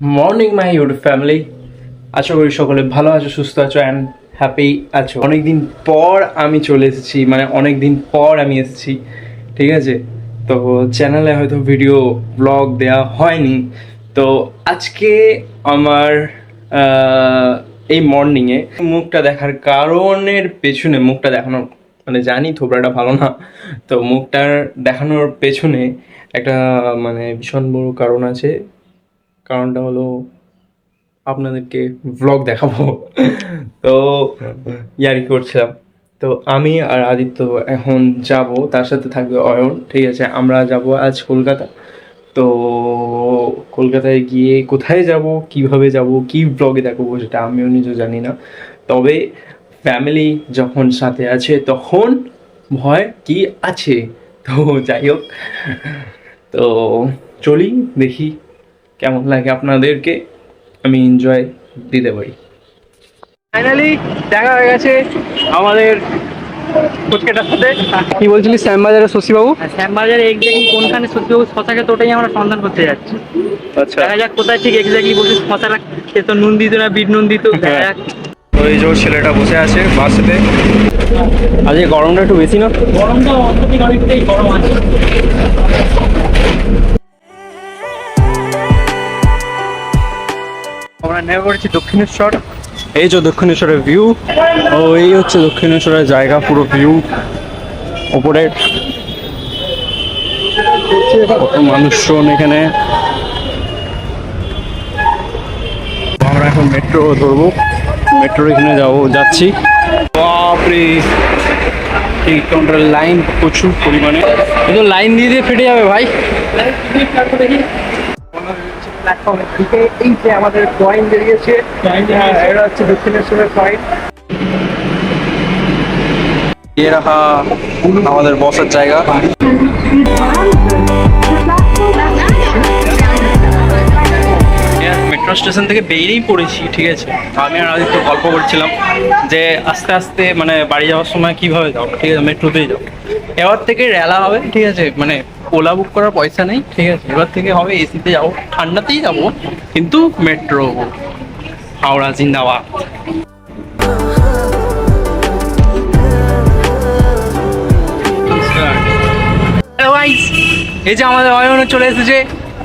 Morning my YouTube family, আশা করি সকলে ভালো আছো, সুস্থ আছো অ্যান্ড হ্যাপি আছো। অনেকদিন পর আমি চলে এসেছি, মানে অনেকদিন পর আমি এসেছি, ঠিক আছে। তো চ্যানেলে হয়তো ভিডিও ব্লগ দেওয়া হয়নি, তো আজকে আমার এই মর্নিংয়ে মুখটা দেখার কারণের পেছনে, মুখটা দেখানোর মানে জানি থোবড়াটা ভালো না, তো মুখটার দেখানোর পেছনে একটা মানে ভীষণ বড় কারণ আছে। কারণটা হলো আপনাদেরকে ভ্লগ দেখাবো। তো ইয়ারি করছিলাম। তো আমি আর আদিত্য এখন যাব, তার সাথে থাকবে অয়ন, ঠিক আছে। আমরা যাব আজ কলকাতা। তো কলকাতায় গিয়ে কোথায় যাব, কিভাবে যাব, কি ব্লগে দেখাবো সেটা আমিও নিজেও জানি না। তবে ফ্যামিলি যখন সাথে আছে তখন ভয় কি আছে। তো যাই হোক, তো চলি, দেখি কেমন লাগে আপনাদেরকে, আমি এনজয় দিতে পারি। ফাইনালি দেখা হয়ে গেছে আমাদের কোচকেটার সাথে। কি বলছিলি শ্যামবাজারের শশীবাবু? শ্যামবাজারে এক্স্যাক্টলি কোনখানে সত্যিবাবু শশাকে তো ওটাই আমরা সন্ধান করতে যাচ্ছি। আচ্ছা, দেখা যাক কোথায় ঠিক এক্স্যাক্টলি বলছিস শশাটা খেতো, নুন দিত না বিট নুন দিত, দেখা যাক। ওই যে ছেলেটা বসে আছে বাসেতে। আজকে গরমটা একটু বেশি না? গরমটা অত্যধিক অনেকটাই গরম আছে। আমরা নেমে পড়েছি দক্ষিণেশ্বর। এই যে দক্ষিণেশ্বরের ভিউ, ও এই হচ্ছে দক্ষিণেশ্বরের জায়গা, পুরো ভিউ ওপরে। কত মানুষজন এখানে। আমরা এখন মেট্রো ধরবো, মেট্রোর এখানে যাচ্ছি। বাপরে, ঠিক কাউন্টারের লাইন প্রচুর পরিমাণে, কিন্তু লাইন দিয়ে দিয়ে ফেটে যাবে ভাই। প্ল্যাটফর্মের দিকে এই যে আমাদের পয়েন্ট বেরিয়েছে, এটা হচ্ছে দক্ষিণেশ্বরের পয়েন্ট। এ রাখা আমাদের বসার জায়গা। মেট্রো স্টেশন থেকে বেরিয়েই পড়েছি, ঠিক আছে। আমি আর আদিত্য গল্প করছিলাম যে আস্তে আস্তে মানে বাড়ি যাওয়ার সময় কিভাবে যাও, ঠিক আছে, মেট্রোতেই যাও। এবার থেকে রেলা হবে, ঠিক আছে, মানে ওলা বুক করার পয়সা নেই, ঠিক আছে। এবার থেকে হবে এসিতে যাবো, ঠান্ডাতেই যাবো, কিন্তু মেট্রো। হাওড়া জিন্দাবাদ। এই যে আমাদের অয়ন চলে এসেছে,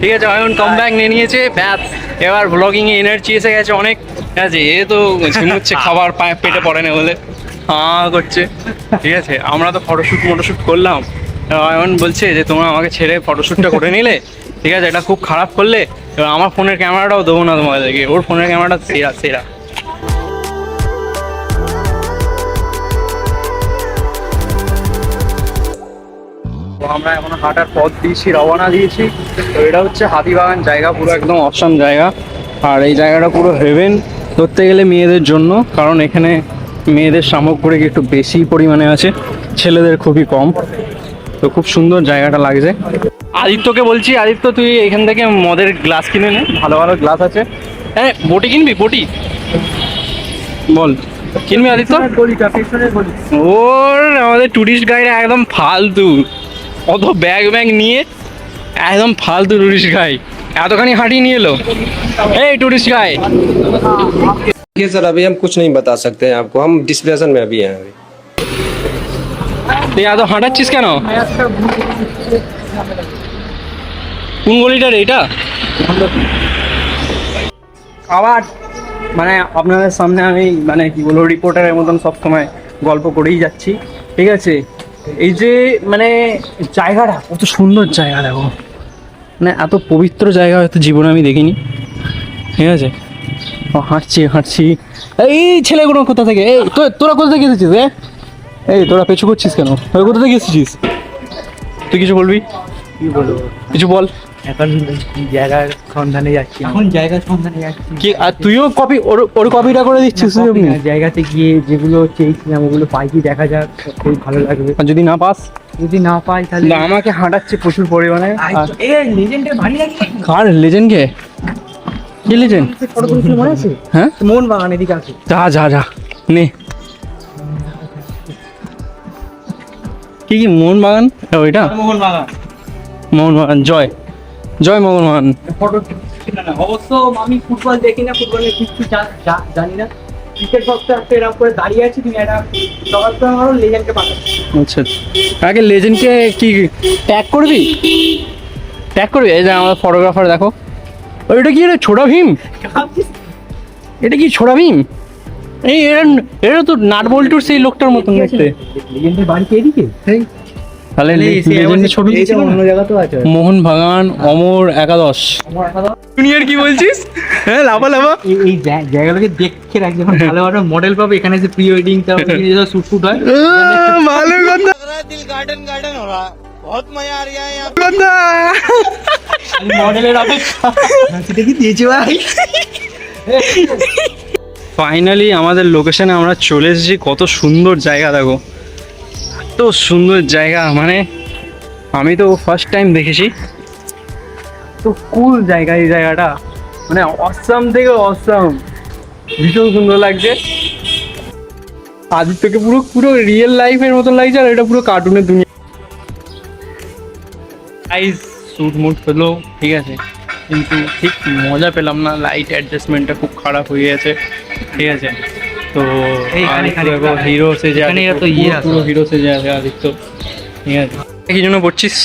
ঠিক আছে। অয়ন কামব্যাক নিয়ে নিয়েছে, ব্যাস এবার ব্লগিং এ এনার্জি এসে গেছে অনেক, ঠিক আছে। এ তো ঝিমুচ্ছে, খাবার পেটে পড়ে না বলে হাঁ করছে, ঠিক আছে। আমরা তো ফটোশ্যুট করলাম, অয়ন বলছে যে তোমরা আমাকে ছেড়ে ফটোশ্যুটটা করে নিলে, ঠিক আছে, এটা খুব খারাপ করলে, এবার আমার ফোনের ক্যামেরাটাও দেবো না তোমাদেরকে, ওর ফোনের ক্যামেরাটা সেরা সেরা। তো আমরা এখন হাঁটার পথ দিয়েছি, রওনা দিয়েছি। তো এটা হচ্ছে হাতিবাগান জায়গা, পুরো একদম অসাম জায়গা। আর এই জায়গাটা পুরো হেভেন ধরতে গেলে মেয়েদের জন্য, কারণ এখানে মেয়েদের সামগ্রিক একটু বেশি পরিমাণে আছে, ছেলেদের খুবই কম। তো খুব সুন্দর জায়গাটা লাগছে। আদিত্যকে বলছি, আদিত্য তুই এখান থেকে মদের গ্লাস কিনে নে, ভালো ভালো গ্লাস আছে। হ্যাঁ, বটি কিনবি? বটি বল, কিনবি আদিত্য? ওর আমাদের টুরিস্ট গাইড একদম ফালতু, অত ব্যাগ নিয়ে একদম ফালতু টুরিস্ট গাইড, এতখানি হাঁটিয়ে নিয়ে এলো। এই টুরিস্ট গাইড, देखिए सर, अभी हम कुछ नहीं बता सकते हैं आपको, हम डिस्कशन में अभी हैं अभी। তুই এত হাঁটাচ্ছিস কেন? কোন গলিটার এইটা? আবার মানে আপনাদের সামনে আমি মানে কি বলবো, রিপোর্টারের মতন সবসময় গল্প করেই যাচ্ছি, ঠিক আছে। এই যে মানে জায়গাটা কত সুন্দর জায়গা, দেখো, মানে এত পবিত্র জায়গা হয়তো জীবনে আমি দেখিনি, ঠিক আছে। হাঁটছি, এই ছেলেগুলো কোথা থেকে, এই তোরা কোথা থেকে এসেছিস? এই তোরা পেছু করছিস কেন? কোথা থেকে এসেছিস? তুই কিছু বলবি? কি বলবো, কিছু বল। এখন জায়গার সন্ধানে যাচ্ছি, কি আর তুইও কপি, ওর কপিটা করে দিচ্ছিস তুই? এমনি জায়গাতে গিয়ে যেগুলো চেয়েছিলাম ওগুলো পাই কি দেখা যাক, খুবই ভালো লাগবে। আর যদি না পাস? যদি না পাই তাহলে না, আমাকে হাঁটাচ্ছে প্রচুর পরিমাণে। লেজেন্ডের ভারী লাগে। কার লেজেন্ড? কে কি লেজেন্ড? ফটো তুলছিল মনে আছে? হ্যাঁ, মোহন বাগান এদিকে আছে। যা নে। কি মোহন বাগান? ওইটা মোহন বাগান, মোহন বাগান, জয় মোহন বাগান। ফটো না অবশ্য আমি ফুটবল দেখি না, ফুটবলের কিছু জানি না। ক্রিকেট ভক্ত একটা এরকম করে দাঁড়িয়ে আছে, তুমি একটা জবাব করে মারো, লেজেন্ডকে পাঠাচ্ছি। আচ্ছা আগে লেজেন্ডকে কি ট্যাগ করবি? ট্যাগ করবি? এই যে আমাদের ফটোগ্রাফার দেখো, ওইটা কি রে, ছোটা ভীম? এটা কি ছোটা ভীম? এই এটা তো নাট বল্টুর সেই লোকটার মতন দেখতে। লেজেন্ডের বাড়ি কে এদিকে? তাহলে লেজেন্ডের ছবি এইটা অন্য জায়গা তো আছে। মোহন বাগান, অমর একাদশ। জুনিয়র কি বলছিস? হ্যাঁ লাভা লাভা। এই জায়গাগুলোকে দেখে রাখ, যখন ভালো ভালো মডেল পাবে এখানে যে প্রি ওয়েডিং শুট ফুট হয়। ভালো কথা दिल गार्डन गार्डन हो रहा है, बहुत मजा आ रहा है यहाँ কথা। মডেলের অপেক্ষা কি দিয়েছি ভাই? ফাইনালি আমাদের লোকেশনে আমরা চলে এসেছি। কত সুন্দর জায়গা দেখো, এত সুন্দর জায়গা, মানে আমি তো ফার্স্ট টাইম দেখেছি। তো কুল জায়গা এই জায়গাটা, মানে অসাম থেকে অসাম, ভীষণ সুন্দর লাগছে। আদিত্যকে পুরো পুরো রিয়েল লাইফের মতো লাগছে, আর এটা পুরো কার্টুনের দুনিয়া। আইস শুট মুট পেলো ঠিক আছে, কিন্তু ঠিক মজা পেলাম না, লাইট অ্যাডজাস্টমেন্টটা খুব খারাপ হয়ে গেছে ঠিক আছে। তো হিরো সেজে আছে, পুরো হিরো সেজে আছে আদিত্য ঠিক আছে। কি জন্য পড়ছিস?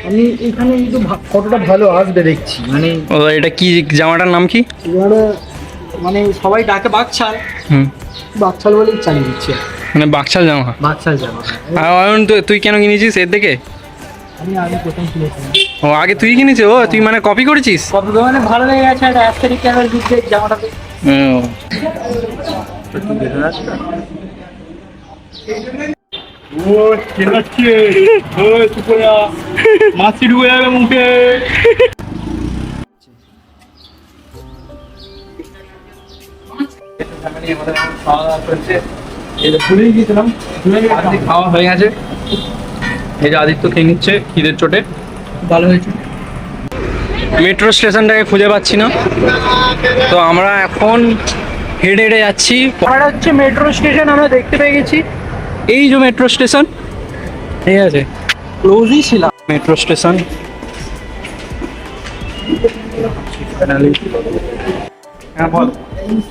আমি এখানে কিন্তু কতটা ভালো আসবে দেখছি, মানে ও এটা কি জামাটার নাম কি? এবারে মানে সবাই ডাকে বাকছাল, হুম, বাকছাল বলেই চালিয়ে দিচ্ছে। মানে বাকশাল জামা। বাকছাল জামা আর অয়ন তুই কেন কিনেছিস এর থেকে? আমি আগে প্রথম কিনেছিলাম। ও আগে তুই কিনেছিস? ও তুই মানে কপি করেছিস? কত মানে ভালো লেগে গেছে, একটা অ্যাস্থেটিক ক্যামেরার দিক দিয়ে জামাটাতে। ও চেনাচ্ছে, ও সুপরা মাছি ঢুকে যাবে মুখে। খাওয়া হয়ে গেছে, এই যে আদিত্য খেয়ে নিচ্ছে খিদের চোটে। ভালো হয়েছে। মেট্রো স্টেশনটাকে খুঁজে পাচ্ছি না, তো আমরা এখন হেঁটে হেঁটে যাচ্ছি। এটা হচ্ছে মেট্রো স্টেশন, আমরা দেখতে পেয়ে গেছি। এই যে মেট্রো স্টেশন ঠিক আছে, ক্লোজই ছিলাম। Metro station. হ্যাঁ বল।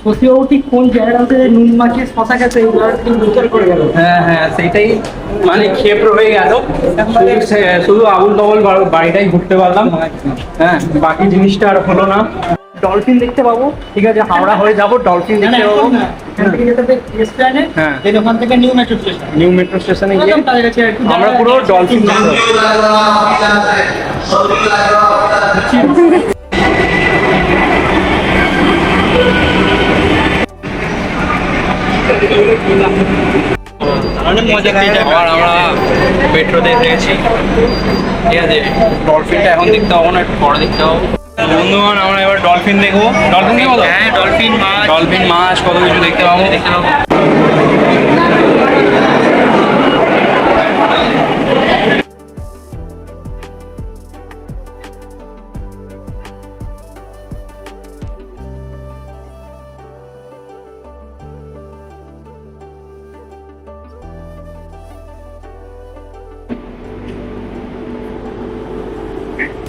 সত্যিও ঠিক কোন জায়গাটাতে নুন মাখিয়ে শশা গেছে, এইগুলো বিচার করে গেল। হ্যাঁ হ্যাঁ সেইটাই মানে ক্ষেপ রয়ে গেল, শুধু আবুল তাবুল বাড়িটাই ঘুরতে পারলাম। হ্যাঁ বাকি জিনিসটা আর হলো না। ডলফিন দেখতে পাবো, ঠিক আছে, হাওড়া হয়ে যাবো, ডলফিন দেখতে পাবো। এখান থেকে যেতে হবে এসপ্ল্যানেড, হ্যাঁ। দেন ওখান থেকে new metro station. New metro স্টেশনে গিয়ে তাদের কাছে একটু আমরা পুরো ডলফিন দেখবো। অনেক মজা পেয়েছে। আবার আমরা মেট্রোতে এসে গেছি ঠিক আছে। ডলফিনটা এখন দেখতে হবো না, একটু পরে দেখতে হবো। বন্ধুগণ আমরা এবার ডলফিন দেখবো। ডলফিন দেখবো তো? হ্যাঁ, ডলফিন মাছ, ডলফিন মাছ কত কিছু দেখতে পাবো।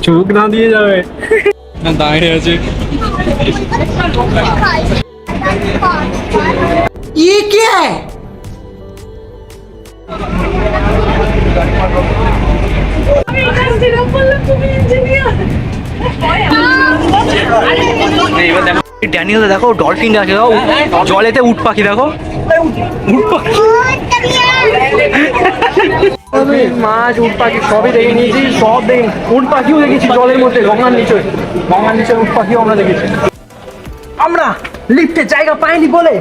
চোখ না দিয়ে যাবে না, দাঁড়িয়ে আছে। ये क्या है? এবার দেখো ড্যানিয়েল দেখো, ডলফিন দেখো, জলেতে উট পাখি দেখো, উট পাখি, মাছ, উট পাখি সবই দেখে নিয়েছি, সব দেখে। উট পাখিও দেখেছি জলের মধ্যে, গঙ্গার নিচে উট পাখিও আমরা দেখেছি। আমরা লিফটে জায়গা পাইনি বলে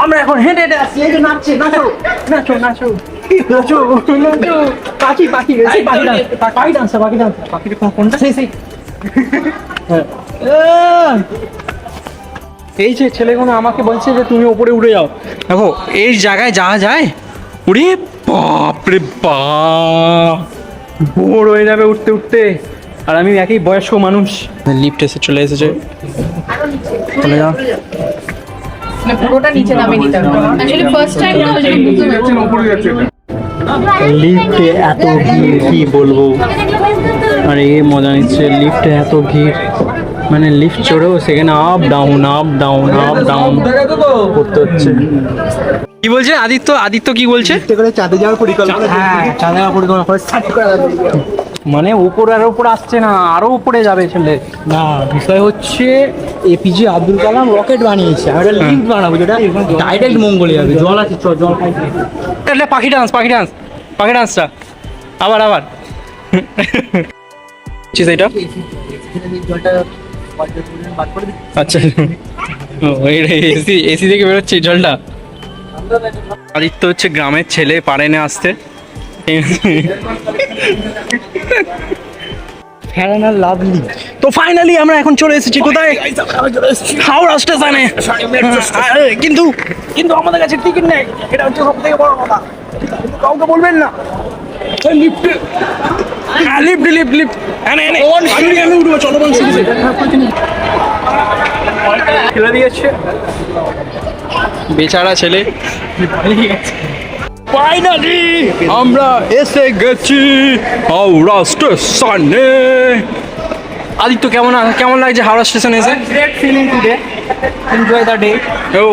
আমরা এখন হেঁটে হেঁটে আসছি। এই যে নাচছে, নাচো নাচো নাচো নাচো নাচো। পাখি পাখি সেই পাখি ডান্স, পাখি ডান্স, পাখি ডান্স, পাখিটা কোনটা? সেই সেই এই যে ছেলেগুলো আমাকে বলছে যে তুমি ওপরে উড়ে যাও। দেখো এই জায়গায় যাওয়া যায়? ওরে বাপরে বাপ, বোর হয়ে যাবে উঠতে উঠতে, আর আমি একই বয়স্ক মানুষ। লিফট এসে চলে এসেছে, চলে যাও। পুরোটা নিচে নামিয়ে নিতে হবে। অ্যাকচুয়ালি ফার্স্ট টাইম না, ওই জন্য বুঝতে পারছি। লিফটে এত ভিড় কি বলবো, আর এ মজা নিচ্ছে। লিফটে এত ভিড় মানে লিফট চড়েও সেখানে আপ ডাউন করতে হচ্ছে। কি বলছে আদিত্য কি বলছে? হ্যাঁ চাঁদা পরিকল্পনা করে start করা যাবে। মানে উপর আর উপর আসছে না, আরো উপরে যাবে ছেলে। না বিষয় হচ্ছে এপিজে আব্দুল কালাম রকেট বানিয়েছে, আমি একটা লিফট বানাবো যেটা ডাইরেক্ট মঙ্গলে যাবে। জল আছে, জল খাইছে। তাহলে পাখি ডান্সটা আবার এটা জলটা আচ্ছা এসি থেকে বেরোচ্ছে জলটা। আদিত্য হচ্ছে গ্রামের ছেলে, পারে না আসতে। ফ্যারানার লাভলি। তো ফাইনালি আমরা এখন চলে এসেছি কোথায়? হাওড়া স্টেশনে। কিন্তু আমাদের কাছে টিকিট নেই, এটা হচ্ছে সব থেকে বড় কথা। কাউকে বলবেন না। লিফট আমি উঠবো, চলো খেলে দিয়েছে বেচারা ছেলে। ফাইনালি আমরা এসে গেছি হাওড়া স্টেশনে। আদিত্য কেমন লাগছে হাওড়া স্টেশনে এসে? Great feeling today. Enjoy the day. O